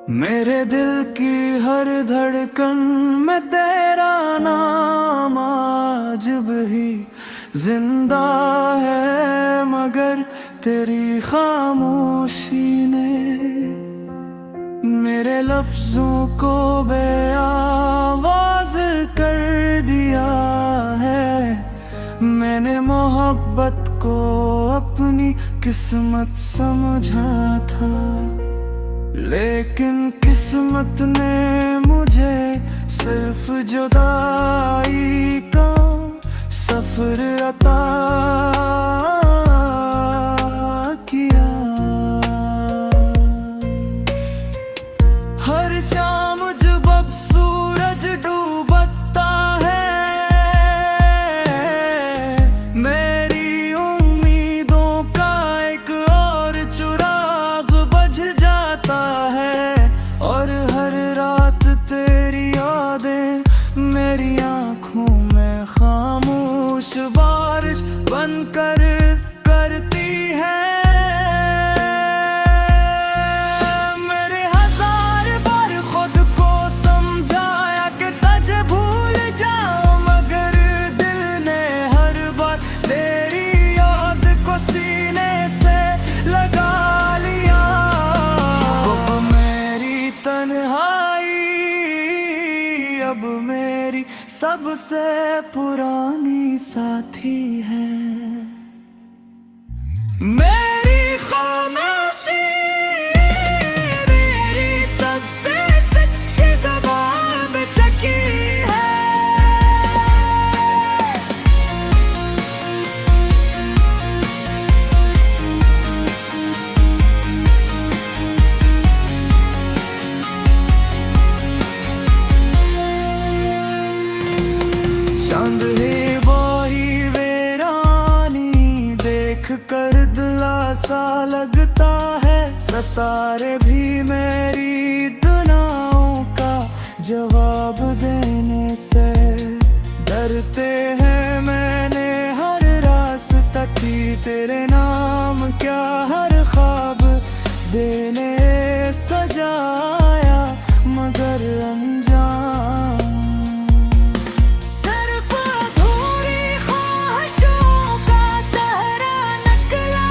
मेरे दिल की हर धड़कन में तेरा नाम आज भी जिंदा है, मगर तेरी खामोशी ने मेरे लफ्जों को बेआवाज कर दिया है। मैंने मोहब्बत को अपनी किस्मत समझा था, लेकिन किस्मत ने मुझे सिर्फ जुदाई का सफर अता किया। हर शाम जब अब सूरज डूबता है, मेरी उम्मीदों का एक और चिराग बुझ जाता है। और हर रात तेरी यादें मेरी आंखों में खामोश बारिश बनकर करती है। मेरे हजार बार खुद को समझाया कि तुझे भूल जाऊं, मगर दिल ने हर बार तेरी याद को सीने से लगा लिया। अब मेरी तन्हाई अब मेरी सबसे पुरानी साथी है। मेरी खामोशी मेरी सबसे सच्ची ज़बान चकी है। चांद ही वही वीरानी देख कर दिला सा लगता है। सितारे भी मेरी दुआओं का जवाब देने से डरते हैं। मैंने हर रास्ता की तेरे नाम क्या हर ख्वाब देने सजाया, मगर अनजान सिर्फ अधूरी ख्वाहिशों का सहरा निकला।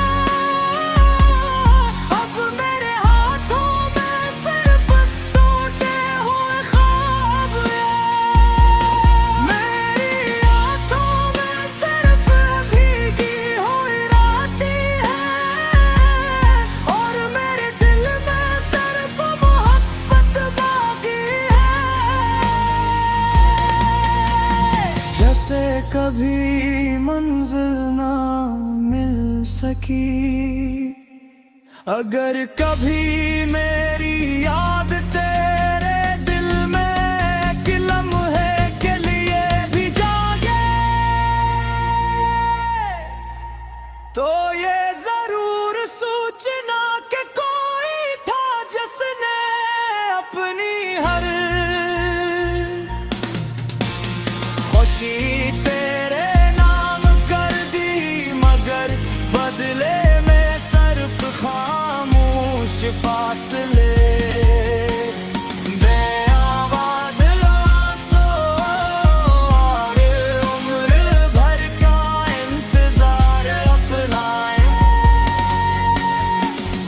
अब मेरे हाथों में सिर्फ टूटे हुए ख्वाब हैं। मेरी आंखों में सिर्फ भीगी हुई रातें हैं, और मेरे दिल में सिर्फ मोहब्बत बाकी है। जैसे कभी मंजिल ना मिल सकी, अगर कभी मेरी याद तेरे दिल में एक लम्हे के लिए भी जागे, तो ये जरूर सूचना कि कोई था जिसने अपनी हर खुशी तेरे नाम कर दी, मगर बदले में सिर्फ खामोश फासले। बेआवाज़ आंसू और उम्र भर का इंतजार अपनाए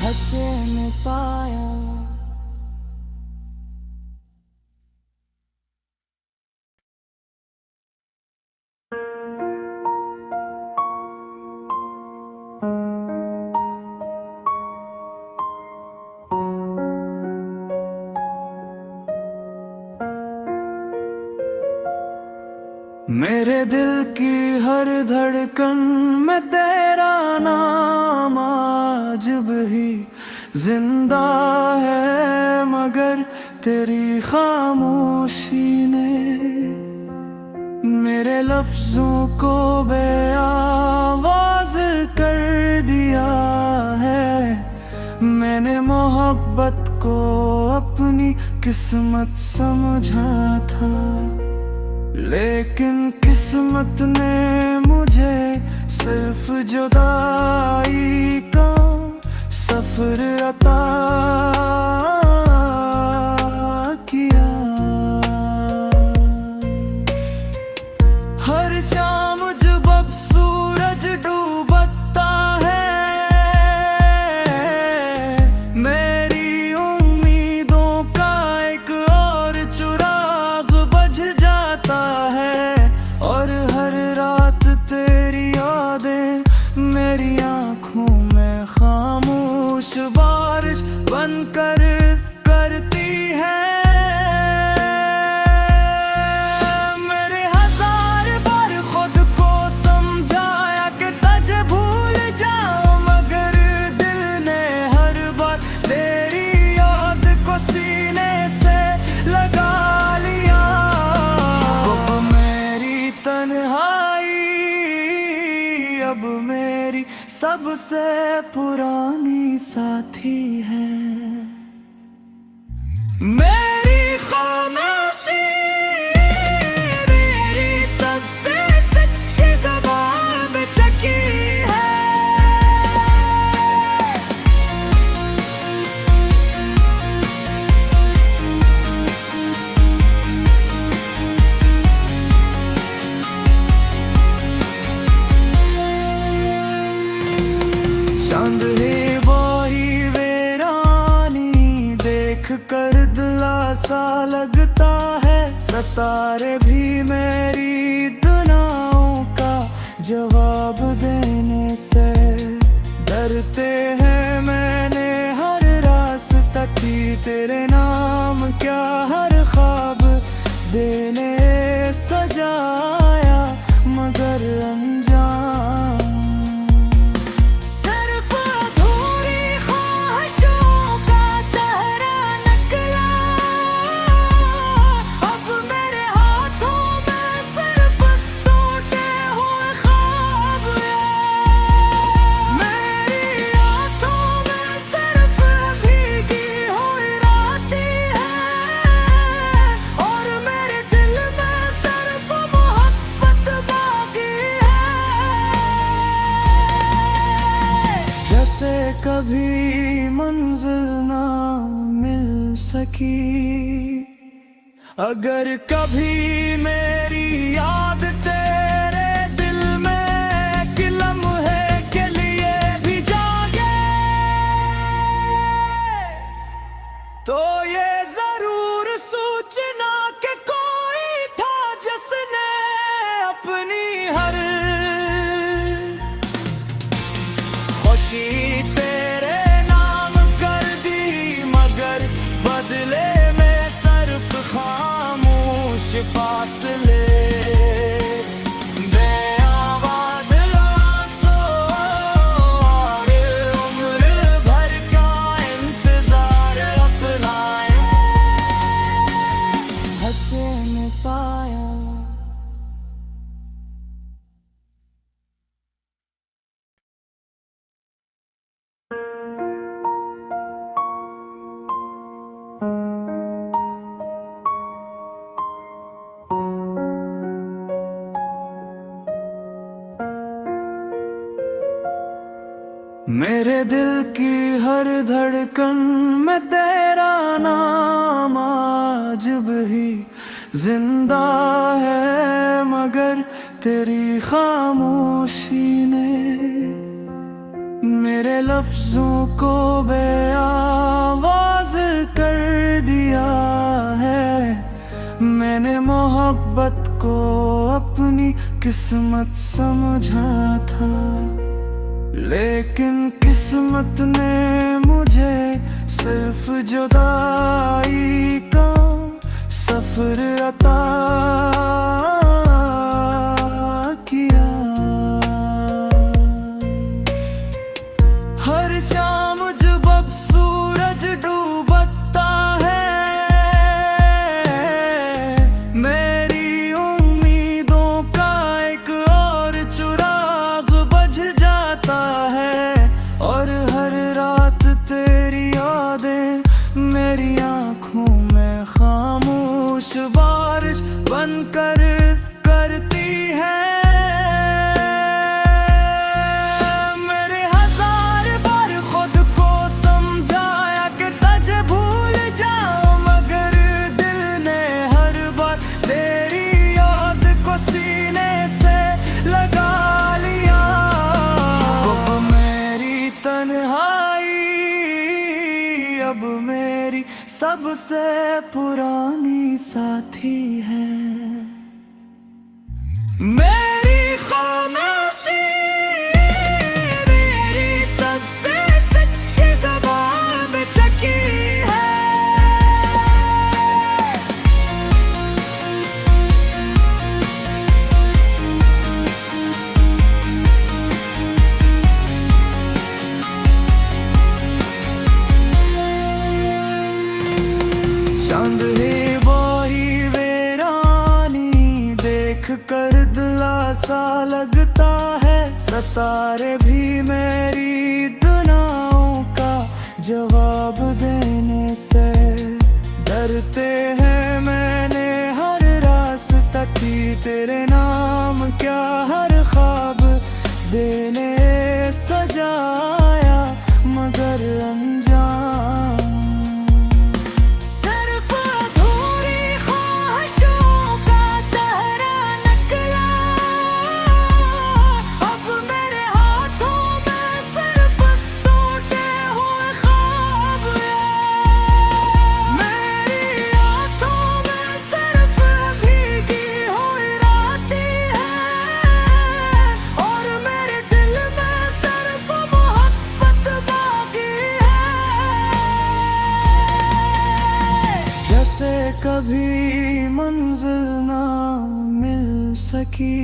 हंसे न पाया। मेरे दिल की हर धड़कन में तेरा नाम आज भी जिंदा है, मगर तेरी खामोशी ने मेरे लफ्जों को बेआवाज कर दिया है। मैंने मोहब्बत को अपनी किस्मत समझा था, लेकिन किस्मत ने मुझे सिर्फ जुदाई का सफर अता बनकर करती है। मेरे हजार बार खुद को समझाया कि तुझे भूल जाऊं, मगर दिल ने हर बार तेरी याद को सीने से लगा लिया। अब मेरी तन्हाई अब मेरी सबसे पुरानी साथी है। मेरी खामोशी मेरी सबसे सच्ची ज़बान चकी है। चांद ही वही वीरानी देख कर दिला सा लगता है। सितारे भी मेरी दुआओं का जवाब देने से डरते हैं। मैंने हर रास्ता की तेरे नाम क्या हर ख्वाब देने सजाया, मगर अनजान जैसे कभी मंजिल ना मिल सकी। अगर कभी मेरी याद तेरे दिल में कि लम्हे के लिए भी जागे, तो ये जरूर सूचना कि कोई था जिसने अपनी हर खुशी तेरे नाम कर दी, मगर बदले में सिर्फ खामोश फासले। बेआवाज़ आंसू और उम्र भर का इंतजार अपनाए हंसे में पाया। मेरे दिल की हर धड़कन में तेरा नाम आज भी जिंदा है, मगर तेरी खामोशी ने मेरे लफ्जों को बेआवाज़ कर दिया है। मैंने मोहब्बत को अपनी किस्मत समझा था, लेकिन किस्मत ने मुझे सिर्फ जुदाई का सफर अता किया। हर शाम जब अब सूरज डूबता है, मेरी उम्मीदों का एक और चिराग बुझ जाता है। और हर रात तेरी यादें मेरी आँखों में खामोश बारिश बनकर करती है। मेरे हजार बार खुद को समझाया कि तुझे भूल जाऊं, मगर दिल ने हर बार तेरी याद को सीने से लगा लिया। अब मेरी तन्हाई अब मेरी सबसे पुरानी साथी है। मेरी खामोशी मेरी सबसे सच्ची ज़बान चकी चांद ही वही वीरानी देख कर दिला सा लगता है। सितारे भी मेरी दुआओं का जवाब देने से डरते हैं। मैंने हर रास्ता की तेरे नाम क्या हर ख्वाब देने सजाया मगर अनजान। सिर्फ अधूरी ख्वाहिशों का सहरा निकला। अब मेरे हाथों में सिर्फ टूटे हुए ख्वाब हैं। मेरी आंखों में सिर्फ भीगी हुई रातें हैं और मेरे दिल में सिर्फ मोहब्बत बाकी है। जैसे कभी मंजिल ना मिल सकी,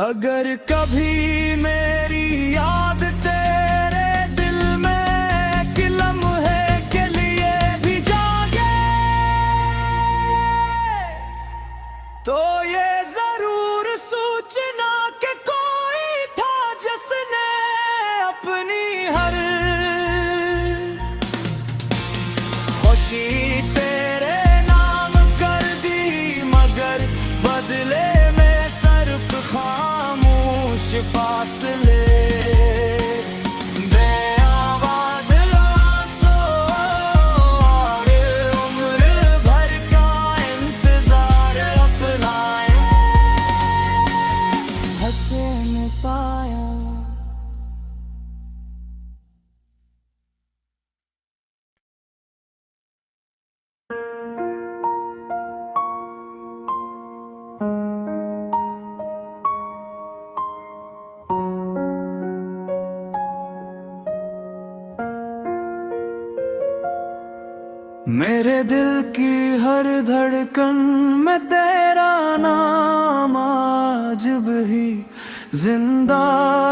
अगर कभी मेरी याद तेरे दिल में एक लम्हे के लिए भी जागे तो ये जरूर सूचना के कोई था जिसने अपनी हर खुशी तेरे नाम कर दी मगर बदले में सिर्फ खामोश फासले। बेआवाज़ आंसू और उम्र भर का इंतजार अपनाए हंसे न पाया। मेरे दिल की हर धड़कन में तेरा नाम आज भी जिंदा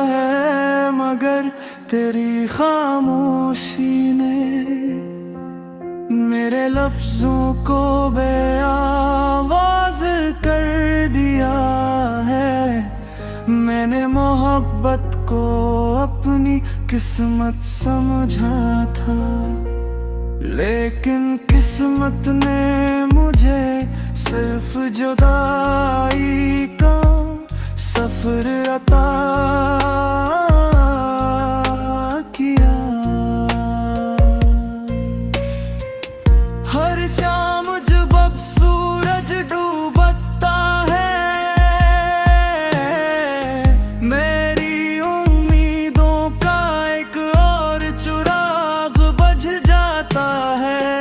है मगर तेरी खामोशी ने मेरे लफ्जों को बेआवाज कर दिया है। मैंने मोहब्बत को अपनी किस्मत समझा था लेकिन किस्मत ने मुझे सिर्फ जुदाई का सफर अता किया। हर शाम जब अब सूरज डूबता है मेरी उम्मीदों का एक और चिराग बुझ जाता है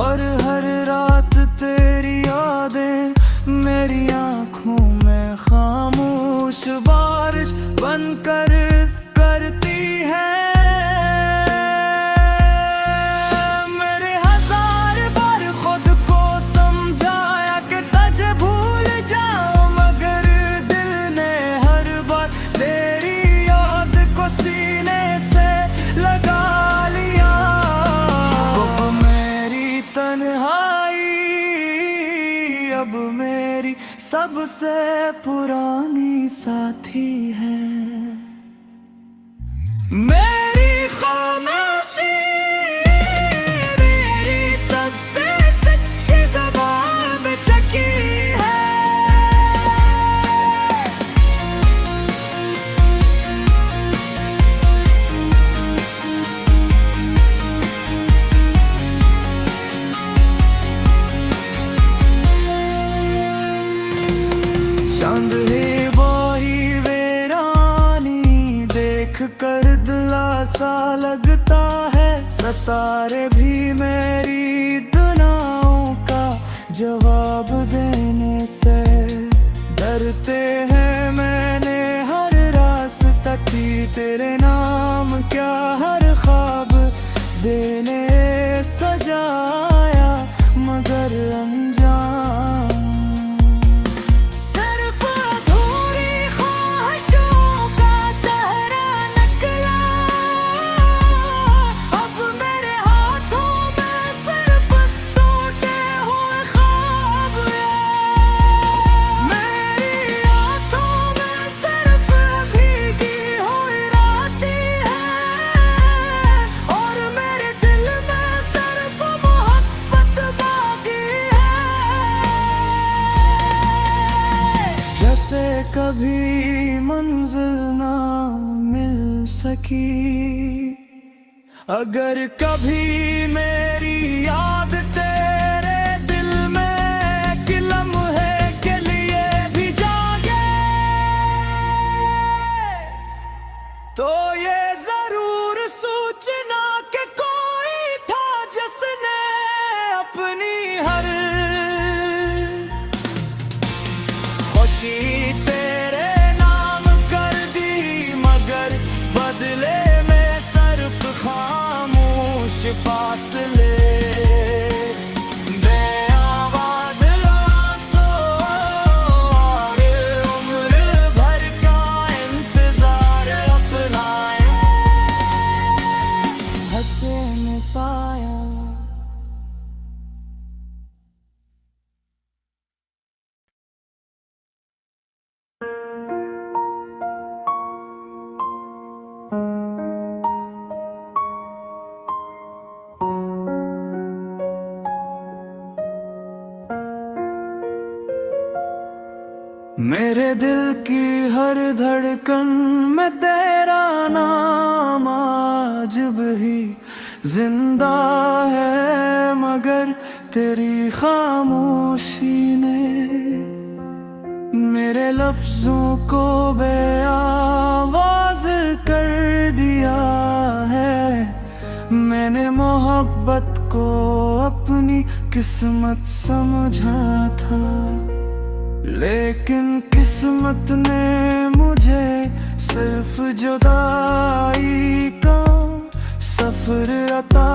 और हर रात तेरी यादें मेरी आँखों में खामोश बारिश बनकर करती है। मेरे हजार बार खुद को समझाया कि तुझे भूल जाऊं मगर दिल ने हर बार तेरी याद को सीने से लगा लिया। अब मेरी तन्हाई अब मेरी सबसे पुरानी साथी है। मेरी खामोशी मेरी सबसे सच्ची ज़बान चकी है। चांद ही वही वीरानी देख कर दिला सा लगता है। सितारे भी मेरी दुआओं का जवाब देने से डरते हैं। मैंने हर रास्ता की तेरे नाम क्या हर ख्वाब देने सजाया मगर अनजान। सिर्फ अधूरी ख्वाहिशों का सहरा निकला। अब मेरे हाथों में सिर्फ कभी मंजिल ना मिल सकी, अगर कभी मेरी याद तेरे दिल में कि लम्हे के लिए भी जागे, तो ये जरूर सूचना के कोई था जिसने अपनी हर खुशी तेरे नाम कर दी, मगर बदले में सिर्फ खामोश फासले, बेआवाज़ आंसू और उम्र भर का इंतजार अपनाए हंसे न पाया। मेरे दिल की हर धड़कन में तेरा नाम आज भी जिंदा है, मगर तेरी खामोशी ने मेरे लफ्जों को बेआवाज़ कर दिया है। मैंने मोहब्बत को अपनी किस्मत समझा था, लेकिन किस्मत ने मुझे सिर्फ जुदाई का सफर अता